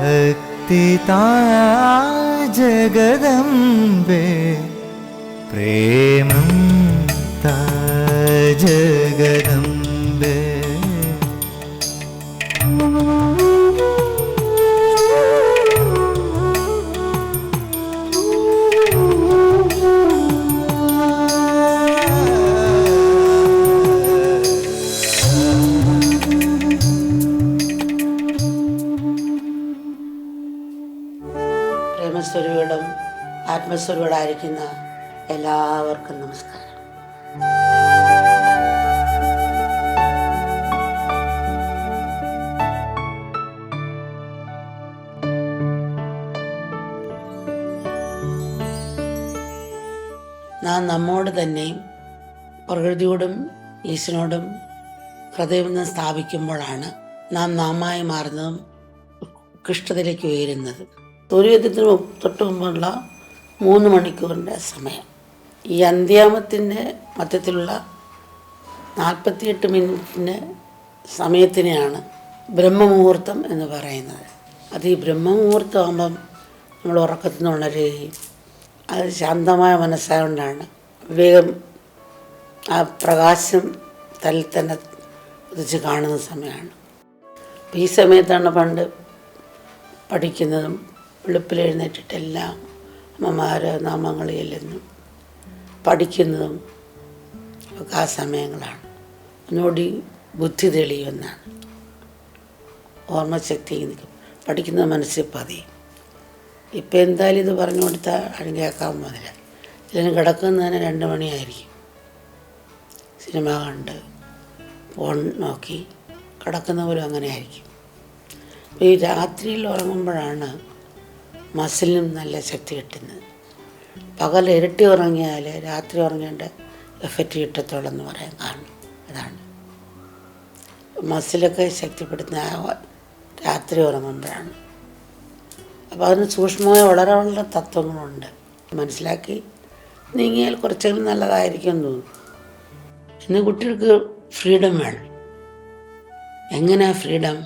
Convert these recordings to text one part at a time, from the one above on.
ഭക്തി താ ജഗദംബേ പ്രേമം താ ജഗദംബേ. പ്രേമസ്വരൂപം ആത്മസ്വരൂപമായിരിക്കുന്ന എല്ലാവർക്കും നമസ്കാരം. നാം നമ്മോട് തന്നെയും പ്രകൃതിയോടും ഈശ്വരനോടും ഹൃദയം സ്ഥാപിക്കുമ്പോഴാണ് നാം നാമായി മാറുന്നതും ഉത്കൃഷ്ടതയിലേക്ക് ഉയരുന്നത്. സൂര്യോദയത്തിന് തൊട്ട് മുമ്പുള്ള 3 മണിക്കൂറിൻ്റെ സമയം, ഈ അന്ത്യാമത്തിൻ്റെ മധ്യത്തിലുള്ള 48 മിനിറ്റിൻ്റെ സമയത്തിനെയാണ് ബ്രഹ്മമുഹൂർത്തം എന്ന് പറയുന്നത്. അത് ഈ ബ്രഹ്മമുഹൂർത്തം ആകുമ്പം നമ്മൾ ഉറക്കത്തിൽ നിന്ന് ഉണരുകയും അത് ശാന്തമായ മനസ്സായതുകൊണ്ടാണ് വിവേകം ആ പ്രകാശം തന്നിൽ തന്നെ ഉദിച്ച് കാണുന്ന സമയമാണ്. അപ്പം ഈ സമയത്താണ് പണ്ട് പഠിക്കുന്നതും വെളുപ്പിലെഴുന്നേറ്റിട്ടെല്ലാം അമ്മമാർ നാമങ്ങൾ ചെല്ലുന്നു പഠിക്കുന്നതും ഒക്കെ ആ സമയങ്ങളാണ്. ഒന്നുകൂടി ബുദ്ധി തെളിയുമെന്നാണ്, ഓർമ്മശക്തി പഠിക്കുന്ന മനസ്സിൽ പതിയും. ഇപ്പം എന്തായാലും ഇത് പറഞ്ഞു കൊടുത്താൽ ആരും കേൾക്കാൻ പോകുന്നില്ല. ഇതിന് കിടക്കുന്നതിന് 2 മണിയായിരിക്കും. സിനിമ കണ്ട് ഫോൺ നോക്കി കിടക്കുന്ന പോലും അങ്ങനെ ആയിരിക്കും. അപ്പോൾ ഈ രാത്രിയിൽ ഉറങ്ങുമ്പോഴാണ് മസിലിനും നല്ല ശക്തി കിട്ടുന്നത്. പകൽ ഇരട്ടി ഉറങ്ങിയാൽ രാത്രി ഉറങ്ങേണ്ട എഫക്റ്റ് കിട്ടത്തുള്ളൂ എന്ന് പറയാൻ കാരണം അതാണ്. മസിലൊക്കെ ശക്തിപ്പെടുത്തുന്ന രാത്രി ഉറങ്ങുമ്പോഴാണ്. അപ്പോൾ അതിന് സൂക്ഷ്മമായ വളരെ വളരെ തത്വങ്ങളുണ്ട്. മനസ്സിലാക്കി നീങ്ങിയാൽ കുറച്ചെങ്കിലും നല്ലതായിരിക്കും എന്ന് തോന്നുന്നു. ഇന്ന് കുട്ടികൾക്ക് ഫ്രീഡം വേണം. എങ്ങനെയാ ഫ്രീഡം?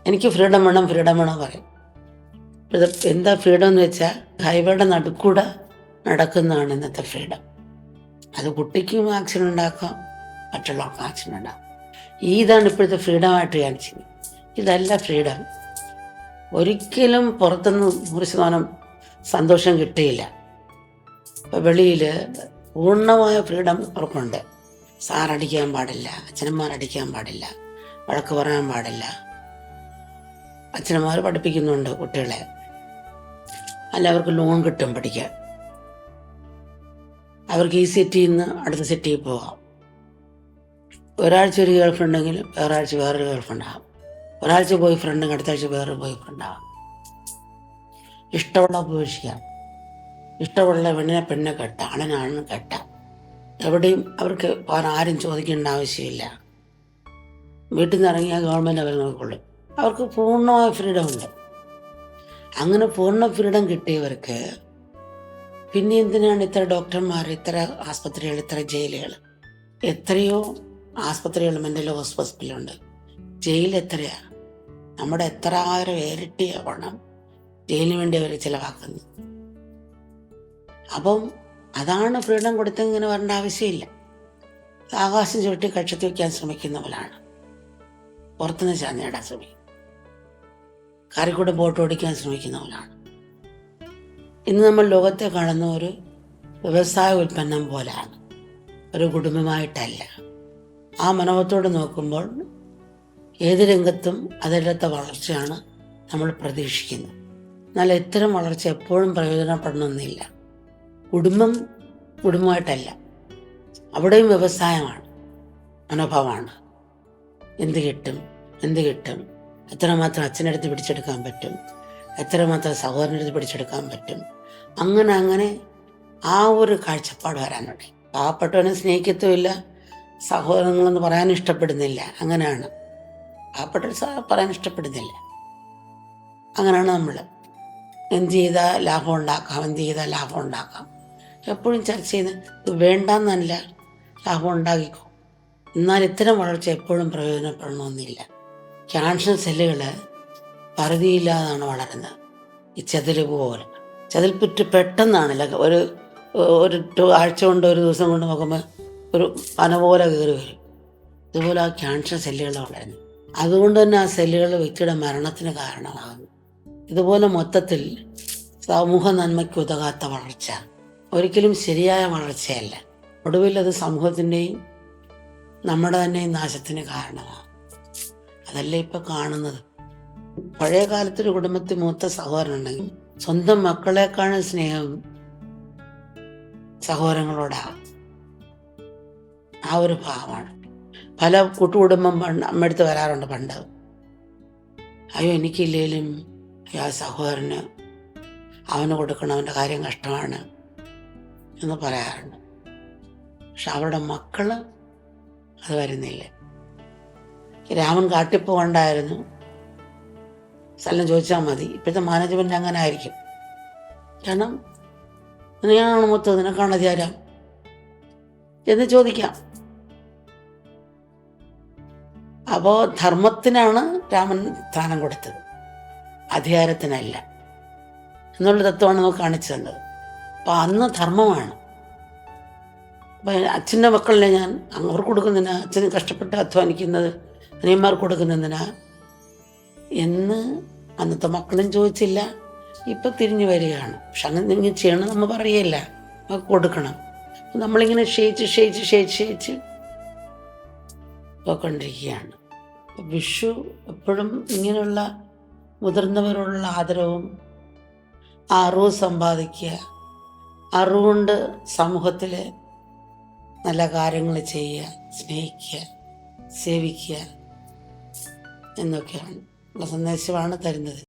എനിക്ക് ഫ്രീഡം വേണം പറയും. എന്താ ഫ്രീഡം എന്ന് വെച്ചാൽ ഹൈവേയുടെ നടുക്കൂടെ നടക്കുന്നതാണ് ഇന്നത്തെ ഫ്രീഡം. അത് കുട്ടിക്കും ആക്സിഡൻ്റ് ഉണ്ടാക്കാം, മറ്റുള്ളവർക്കും ആക്സിഡൻ്റ് ഉണ്ടാക്കാം. ഇതാണ് ഇപ്പോഴത്തെ ഫ്രീഡമായിട്ട് കാണിച്ചത്. ഇതല്ല ഫ്രീഡം. ഒരിക്കലും പുറത്തുനിന്ന് 100% സന്തോഷം കിട്ടിയില്ല. ഇപ്പം വെളിയിൽ പൂർണ്ണമായ ഫ്രീഡം അവർക്കുണ്ട്. സാറടിക്കാൻ പാടില്ല, അച്ഛനന്മാരടിക്കാൻ പാടില്ല, വഴക്ക് പറയാൻ പാടില്ല. അച്ഛനന്മാർ പഠിപ്പിക്കുന്നുണ്ട് കുട്ടികളെ. അല്ല, അവർക്ക് ലോൺ കിട്ടും പഠിക്കാൻ. അവർക്ക് ഈ സിറ്റിയിൽ നിന്ന് അടുത്ത സിറ്റിയിൽ പോകാം. ഒരാഴ്ച ഒരു ഗേൾ ഫ്രണ്ടെങ്കിൽ വേറൊരാഴ്ച വേറൊരു ഗേൾ ഫ്രണ്ടാകും. ഒരാഴ്ച ബോയ് ഫ്രണ്ടെങ്കിൽ അടുത്ത ആഴ്ച വേറൊരു ബോയ് ഫ്രണ്ടാകും. ഇഷ്ടമുള്ള ഉപേക്ഷിക്കാം. ഇഷ്ടമുള്ള പെണ്ണെ കെട്ടാം, ആണിനെ കെട്ടാം. എവിടെയും അവർക്ക് ആരും ചോദിക്കേണ്ട ആവശ്യമില്ല. വീട്ടിൽ നിന്ന് ഇറങ്ങിയാൽ ഗവൺമെൻറ് അവർ നോക്കിക്കൊള്ളും. അവർക്ക് പൂർണ്ണമായ ഫ്രീഡം ഉണ്ട്. അങ്ങനെ പൂർണ്ണ ഫ്രീഡം കിട്ടിയവർക്ക് പിന്നെ എന്തിനാണ് ഇത്ര ഡോക്ടർമാർ, ഇത്ര ആസ്പത്രികൾ, ഇത്ര ജയിലുകൾ? എത്രയോ ആസ്പത്രികൾ, മെൻ്റൽ ഹോസ്പിറ്റലുണ്ട്. ജയിൽ എത്രയാ? നമ്മുടെ എത്ര ആയിരം ഇരട്ടിയ പണം ജയിലിന് വേണ്ടി അവർ ചിലവാക്കുന്നത്. അപ്പം അതാണ് ഫ്രീഡം കൊടുത്തെങ്ങനെ വരേണ്ട ആവശ്യമില്ല. ആകാശം ചുരുട്ടി കക്ഷത്തി വയ്ക്കാൻ ശ്രമിക്കുന്ന പോലാണ് പുറത്തുനിന്ന് ചാഞ്ഞിടാൻ ശ്രമിക്കും. കാറിക്കൂടെ ബോട്ട് ഓടിക്കാൻ ശ്രമിക്കുന്ന പോലാണ്. ഇന്ന് നമ്മൾ ലോകത്തെ കാണുന്ന ഒരു വ്യവസായ ഉൽപ്പന്നം പോലെയാണ്, ഒരു കുടുംബമായിട്ടല്ല. ആ മനോഭാവത്തോടെ നോക്കുമ്പോൾ ഏത് രംഗത്തും അതിലത്തെ വളർച്ചയാണ് നമ്മൾ പ്രതീക്ഷിക്കുന്നത്. എന്നാൽ ഇത്തരം വളർച്ച എപ്പോഴും പ്രയോജനപ്പെടണമെന്നില്ല. കുടുംബമായിട്ടല്ല, അവിടെയും വ്യവസായമാണ്, മനോഭാവമാണ്. എന്ത് കിട്ടും, എത്രമാത്രം അച്ഛനടുത്ത് പിടിച്ചെടുക്കാൻ പറ്റും, എത്രമാത്രം സഹോദരനടുത്ത് പിടിച്ചെടുക്കാൻ പറ്റും. അങ്ങനെ ആ ഒരു കാഴ്ചപ്പാട് വരാനുണ്ട്. പാവപ്പെട്ടവനെ സ്നേഹിക്കത്തുമില്ല, സഹോദരങ്ങളെന്ന് പറയാൻ ഇഷ്ടപ്പെടുന്നില്ല. അങ്ങനെയാണ് പാവപ്പെട്ട പറയാൻ ഇഷ്ടപ്പെടുന്നില്ല. അങ്ങനെയാണ് നമ്മൾ. എന്ത് ചെയ്താൽ ലാഭം ഉണ്ടാക്കാം. എപ്പോഴും ചർച്ച ചെയ്ത് ഇത് വേണ്ടെന്നല്ല, ലാഭം ഉണ്ടാക്കിക്കോ. എന്നാൽ ഇത്തരം വളർച്ച എപ്പോഴും പ്രയോജനപ്പെടണമെന്നില്ല. ക്യാൻസർ സെല്ലുകൾ പരിധിയില്ലാതാണ് വളരുന്നത്. ഈ ചെതിൽ പോലെ ചെതിൽപ്പുറ്റ് പെട്ടെന്നാണില്ല, ഒരു ആഴ്ച കൊണ്ട് ഒരു ദിവസം കൊണ്ട് നോക്കുമ്പോൾ ഒരു പന പോലെ കയറി വരും. ഇതുപോലെ ആ ക്യാൻസർ സെല്ലുകൾ വളരുന്നു. അതുകൊണ്ട് തന്നെ ആ സെല്ലുകൾ വ്യക്തിയുടെ മരണത്തിന് കാരണമാകുന്നു. ഇതുപോലെ മൊത്തത്തിൽ സമൂഹ നന്മയ്ക്ക് ഉതകാത്ത വളർച്ച ഒരിക്കലും ശരിയായ വളർച്ചയല്ല. ഒടുവിൽ അത് സമൂഹത്തിൻ്റെയും നമ്മുടെ തന്നെയും നാശത്തിന് കാരണമാണ്. അതല്ലേ ഇപ്പം കാണുന്നത്. പഴയ കാലത്തൊരു കുടുംബത്തിൽ മൂത്ത സഹോദരനുണ്ടെങ്കിൽ സ്വന്തം മക്കളെക്കാളും സ്നേഹം സഹോദരങ്ങളോടാണ്. ആ ഒരു ഭാവമാണ്. പല കൂട്ടുകുടുംബം അമ്മയടുത്ത് വരാറുണ്ട് പണ്ട്. അയ്യോ എനിക്കില്ലേലും ആ സഹോദരന് അവന് കൊടുക്കണം, അവൻ്റെ കാര്യം കഷ്ടമാണ് എന്ന് പറയാറുണ്ട്. പക്ഷെ അവരുടെ മക്കൾ അത് വരുന്നില്ല. രാമൻ കാട്ടിപ്പോണ്ടായിരുന്നു, സ്ഥലം ചോദിച്ചാൽ മതി. ഇപ്പോഴത്തെ മാനേജ്മെൻറ്റ് അങ്ങനെ ആയിരിക്കും. കാരണം നീയാണ് മൊത്തം, നിനക്കാണ് അധികാരം എന്ന് ചോദിക്കാം. അപ്പോൾ ധർമ്മത്തിനാണ് രാമൻ സ്ഥാനം കൊടുത്തത്, അധികാരത്തിനല്ല എന്നുള്ള തത്വമാണ് നമുക്ക് കാണിച്ചു തന്നത്. അപ്പം അന്ന് ധർമ്മമാണ്. അപ്പം അച്ഛൻ്റെ മക്കളിനെ ഞാൻ അവർക്ക് കൊടുക്കുന്നതിനാ, അച്ഛന് കഷ്ടപ്പെട്ട് അധ്വാനിക്കുന്നത് അനിയന്മാർക്ക് കൊടുക്കുന്നതിനാ എന്ന് അന്നത്തെ മക്കളും ചോദിച്ചില്ല. ഇപ്പം തിരിഞ്ഞു വരികയാണ്. പക്ഷെ അങ്ങനെ നിങ്ങൾ ചെയ്യണം നമ്മൾ പറയല്ല, നമുക്ക് കൊടുക്കണം. നമ്മളിങ്ങനെ ക്ഷയിച്ച് പോയിക്കൊണ്ടിരിക്കുകയാണ്. വിഷു എപ്പോഴും ഇങ്ങനെയുള്ള മുതിർന്നവരോടുള്ള ആദരവും അറിവ് സമ്പാദിക്കുക, അറിവുകൊണ്ട് സമൂഹത്തിൽ നല്ല കാര്യങ്ങൾ ചെയ്യുക, സ്നേഹിക്കുക, സേവിക്കുക എന്നൊക്കെയാണ് ഉള്ള സന്ദേശമാണ് തരുന്നത്.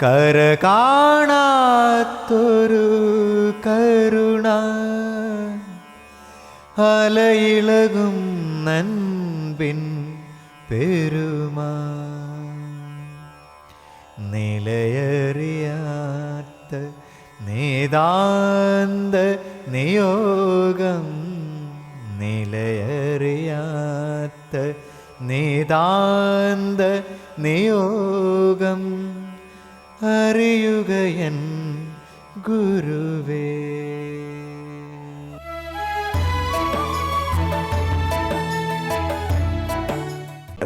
കര കാണാത്തൊരു കരുണ അലയിളകും നൻപിൻ പെരുമ നിലയറിയാത്ത നേതാന്ത നിയോഗം നിലയറിയാത്ത നേതാന്ത നിയോഗം അറിയുകയൻ ഗുരുവേ.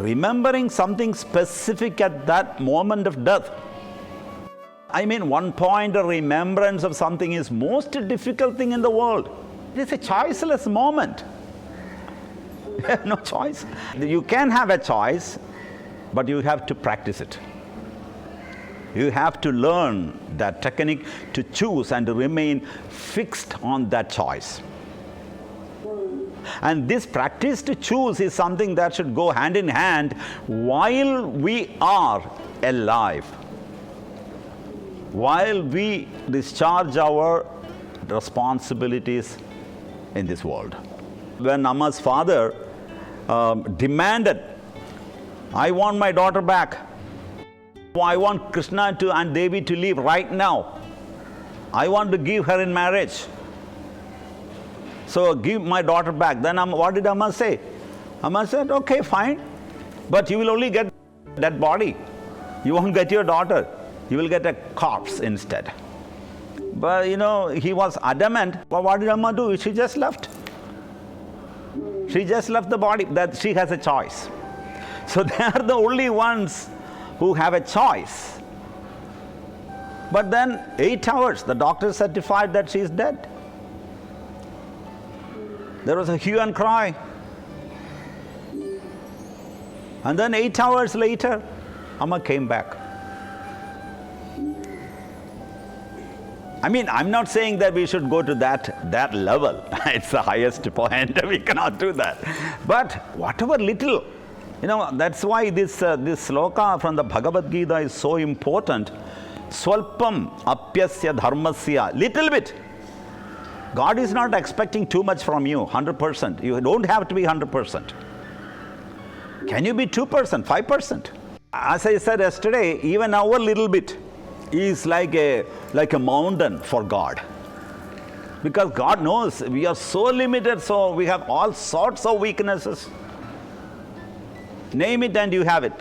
Remembering something specific at that moment of death. I mean, one point of remembrance of something is most difficult thing in the world. It is a choiceless moment. You have no choice. You can have a choice, but you have to practice it. You have to learn that technique to choose and to remain fixed on that choice. And this practice to choose is something that should go hand in hand while we are alive, while we discharge our responsibilities in this world. When Amma's father demanded, I want my daughter back. I want Krishna and Devi to leave right now. I want to give her in marriage. So give my daughter back. Then what did Amma say? Amma said, okay, fine, but you will only get that body. You won't get your daughter. You will get a corpse instead. But he was adamant. But what did Amma do? She just left. She just left the body. That she has a choice. So they are the only ones who have a choice. But then 8 hours, the doctor certified that she is dead. There was a hue and cry. And then 8 hours later, Amma came back. I mean, I'm not saying that we should go to that level. It's the highest point. We cannot do that. But whatever little, that's why this sloka from the Bhagavad Gita is so important. Swalpam apyasya dharmasya. Little bit. God is not expecting too much from you, 100%. You don't have to be 100%. Can you be 2%, 5%? As I said yesterday, even our little bit is like a mountain for God. Because God knows we are so limited, so we have all sorts of weaknesses. Name it and you have it.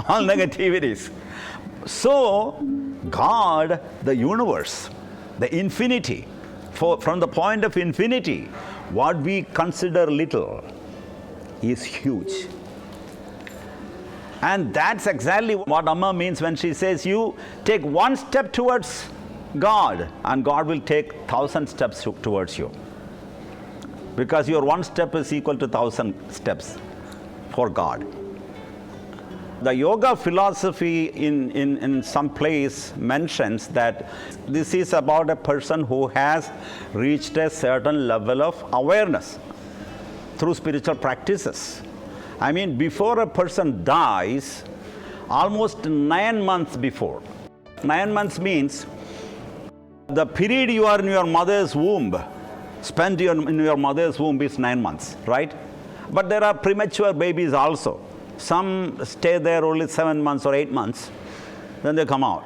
All negativities. So, God, the universe, the infinity, from the point of infinity, what we consider little is huge. And that's exactly what Amma means when she says, you take one step towards God and God will take 1,000 steps towards you. Because your one step is equal to 1,000 steps for God. The yoga philosophy in some place mentions that this is about a person who has reached a certain level of awareness through spiritual practices. I mean, before a person dies, almost 9 months before. 9 months means the period you are in your mother's womb, spent in your mother's womb is 9 months, right? But there are premature babies also. Some stay there only 7 months or 8 months, then they come out.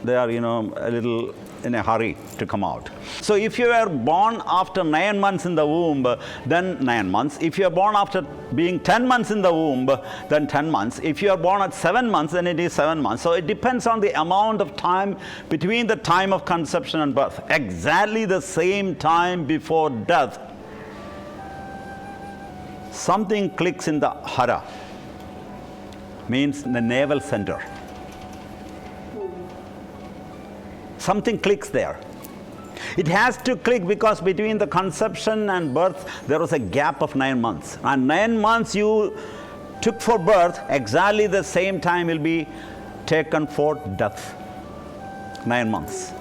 They are, a little in a hurry to come out. So if you are born after 9 months in the womb, then 9 months. If you are born after being 10 months in the womb, then 10 months. If you are born at 7 months, then it is 7 months. So it depends on the amount of time between the time of conception and birth. Exactly the same time before death, something clicks in the hara, means the navel center. Something clicks there. It has to click because between the conception and birth, there was a gap of 9 months. And 9 months you took for birth, exactly the same time will be taken for death. 9 months.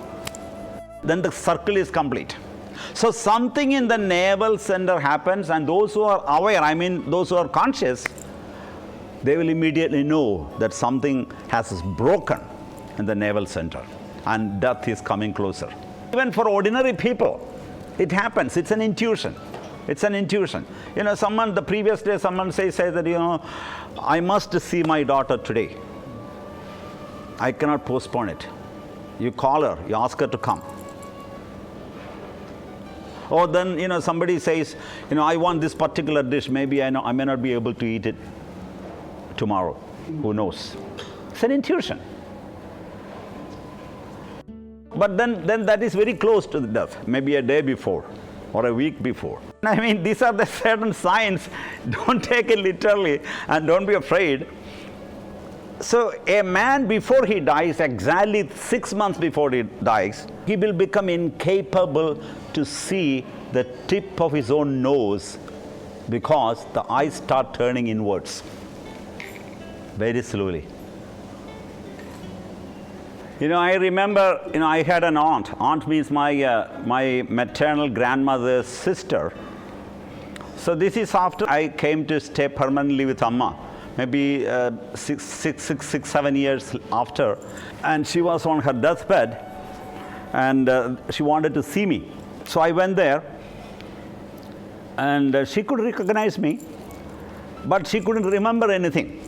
Then the circle is complete. So something in the navel center happens, and those who are aware, I mean those who are conscious, they will immediately know that something has broken in the navel center and death is coming closer. Even for ordinary people, it happens. It's an intuition. It's an intuition. The previous day, someone says that, I must see my daughter today. I cannot postpone it. You call her, you ask her to come. Or then, somebody says, I want this particular dish. Maybe I may not be able to eat it tomorrow. Who knows? It's an intuition. But then that is very close to the death, maybe a day before or a week before. I mean, these are the certain signs. Don't take it literally and don't be afraid. So a man, before he dies, exactly 6 months before he dies, he will become incapable to see the tip of his own nose because the eyes start turning inwards very slowly. I remember, I had an aunt. Aunt means my maternal grandmother's sister. So this is after I came to stay permanently with Amma, maybe 7 years after. And she was on her deathbed, and she wanted to see me. So I went there, and she could recognize me, but she couldn't remember anything.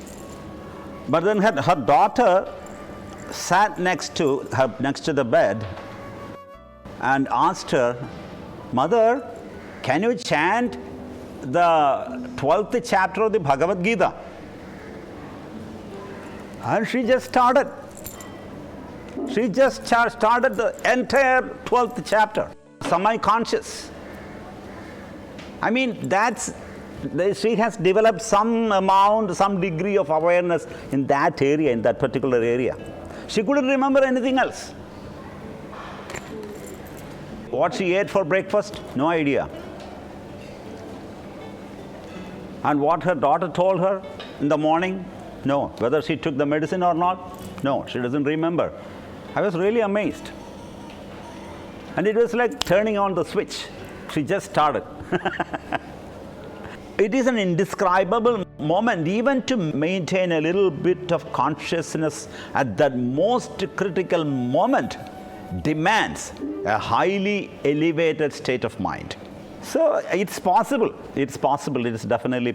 But then her daughter sat next to the bed and asked her, "Mother, can you chant the 12th chapter of the Bhagavad Gita?" And she just started. She just started the entire 12th chapter, semi-conscious. I mean, she has developed some degree of awareness in that area, in that particular area. She couldn't remember anything else. What she ate for breakfast? No idea. And what her daughter told her in the morning? No. Whether she took the medicine or not? No, she doesn't remember. I was really amazed. And it was like turning on the switch. She just started. It is an indescribable moment. Even to maintain a little bit of consciousness at that most critical moment demands a highly elevated state of mind. So it's possible. It's possible. It is definitely